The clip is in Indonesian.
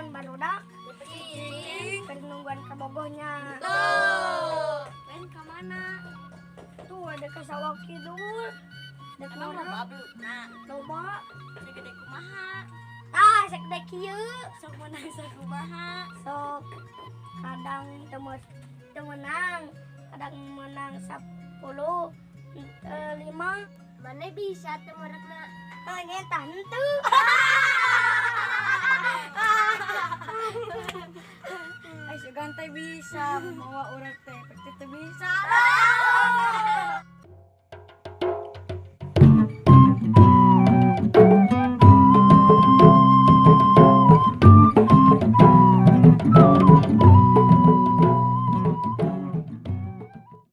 nungguan barudak. Nungguan ke bogohnya. Tuh. Main ke mana? Tuh ada ke sawah kidul. Dek Emang ngorok. loba belutna. Loba. Segede kumaha. Tah sek dek kieu. Sok menang sakumaha. Sok kadang temenang. Kadang menang 10 5. Mana bisa teu merekna? Nyeta henteu. Ay sugan teh bisa, mawa urang teh pasti teu bisa.